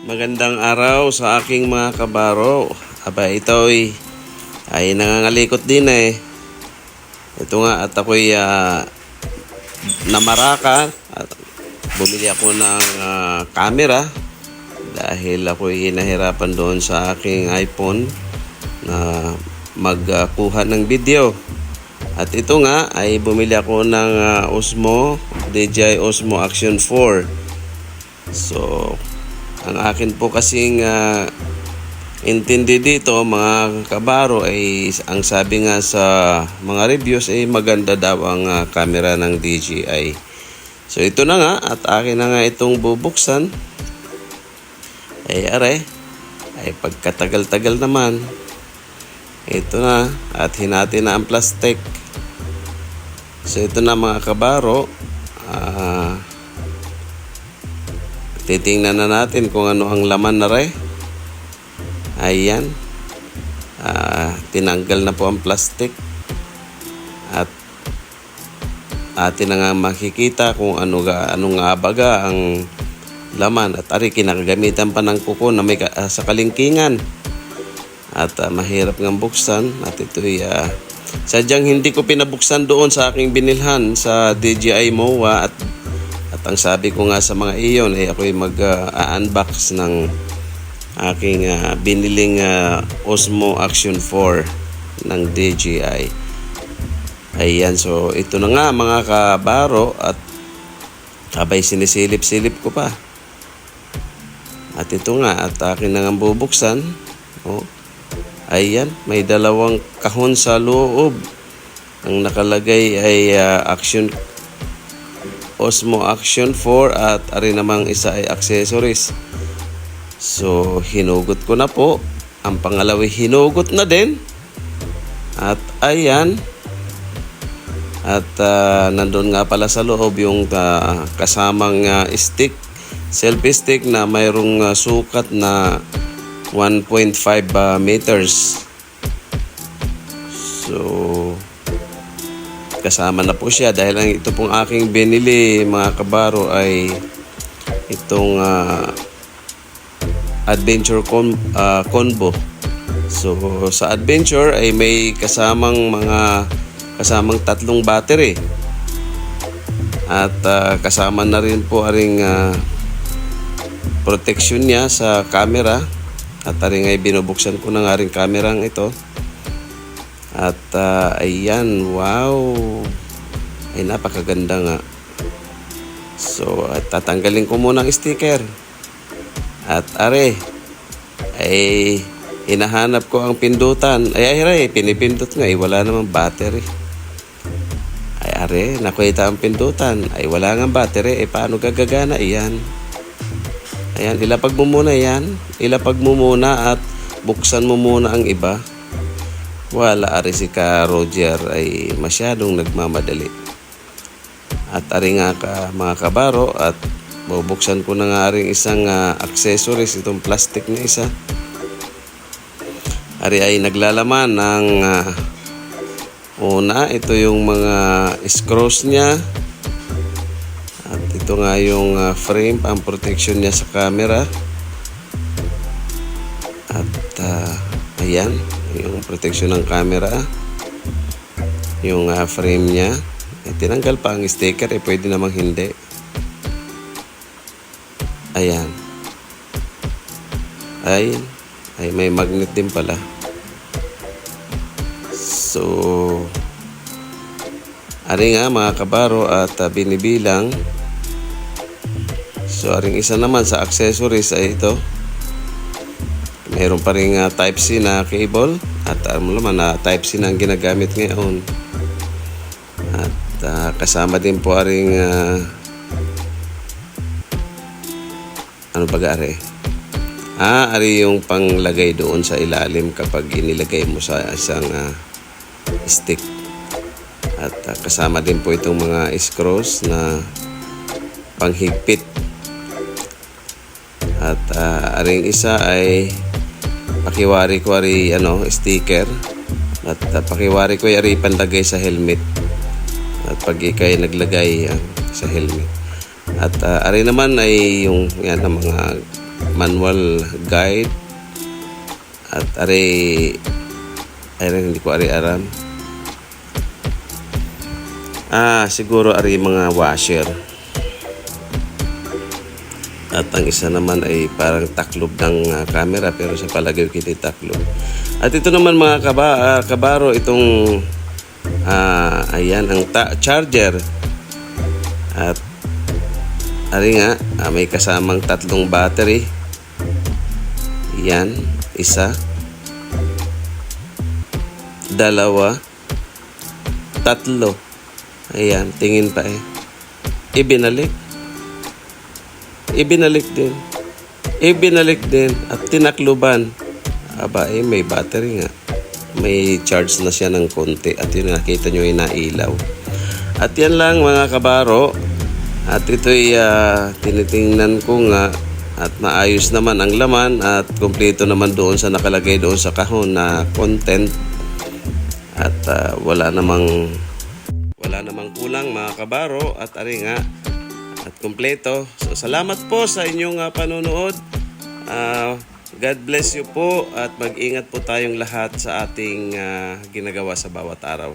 Magandang araw sa aking mga kabaro. Aba, ito ay nangangalikot din eh. Ito nga at ako'y namaraka at bumili ako ng camera dahil ako'y nahirapan doon sa aking iPhone na magkuha ng video. At ito nga ay bumili ako ng Osmo, DJI Osmo Action 4. So, ang akin po kasing intindi dito mga kabaro ay ang sabi nga sa mga reviews ay maganda daw ang camera ng DJI. So ito na nga at akin na nga itong bubuksan. Ay pagkatagal-tagal naman. Ito na at hinati na ang plastic. So ito na mga kabaro. Titingnan na natin kung ano ang laman na rin. Ayan. Tinanggal na po ang plastic. At atin na nga makikita kung ano nga baga ang laman. At kinakagamitan pa ng kuko na may sa kalingkingan. At mahirap ng buksan. At ito'y sadyang hindi ko pinabuksan doon sa aking binilhan sa DJI MOA. At ang sabi ko nga sa mga iyon ay ako'y mag-unbox ng aking biniling Osmo Action 4 ng DJI. Ayan, so ito na nga mga kabaro at habay sinisilip-silip ko pa. At ito nga at akin na nga bubuksan. Oh, ayan, may dalawang kahon sa loob. Ang nakalagay ay Osmo Action 4 at ari namang isa ay accessories. So hinugot ko na po. Ang pangalawa hinugot na din. At ayan. At nandun nga pala sa loob yung kasamang stick, selfie stick na mayroong sukat na 1.5 meters. So kasama na po siya dahil ang ito pong aking binili mga kabaro ay itong adventure combo. So sa adventure ay may kasamang tatlong battery at kasama na rin po aring protection niya sa camera at aring ay binubuksan ko na nga rin kamerang ito. At ayan, wow, ay napakaganda nga. So at tatanggalin ko muna ang sticker. At ay hinahanap ko ang pindutan. Pinipindot nga, wala namang battery. Nakita ang pindutan. Wala nga battery. Paano gagagana? Ayan, ilapag mo muna yan. Ilapag mo muna at buksan mo muna ang iba. Wala, si ka Roger ay masyadong nagmamadali. At nga mga kabaro at bubuksan ko na nga rin isang accessories, itong plastic na isa. Ay naglalaman ng una, ito yung mga screws niya. At ito nga yung frame, ang protection niya sa camera. At ayan, yung protection ng camera. Yung frame niya. Tinanggal pa ang sticker, pwede namang hindi. Ayan. Ay may magnet din pala. So nga mga kabaro at binibilang. So aring isa naman sa accessories ay ito. Mayroon pa ring Type-C na cable at naman na Type-C na ang ginagamit ngayon. At kasama din po aring ari yung panglagay doon sa ilalim kapag inilagay mo sa isang stick. At kasama din po itong mga screws na panghigpit. At aring isa ay pakiwari-kwari sticker. At pakiwari ko ay panlagay sa helmet. At pag ikay naglagay sa helmet. At ari naman ay yung yan ang mga manual guide at ari hindi ko ari aram. Siguro ari mga washer. At ang isa naman ay parang taklob ng camera, pero sa palagay ko hindi taklob. At ito naman mga kabaro, itong ayan ang charger. At ari nga, may kasamang 3 battery. Yan, isa, 2, 3. Ayan, tingin pa eh. Ibinalik din at tinakluban. May battery nga. May charge na siya ng konti at yun nakita nyo yung nailaw. At yan lang mga kabaro. At ito'y tinitingnan ko nga at maayos naman ang laman at kumpleto naman doon sa nakalagay doon sa kahon na content. At wala namang kulang mga kabaro at ari nga at kumpleto. So salamat po sa inyong panonood. God bless you po at mag-ingat po tayong lahat sa ating ginagawa sa bawat araw.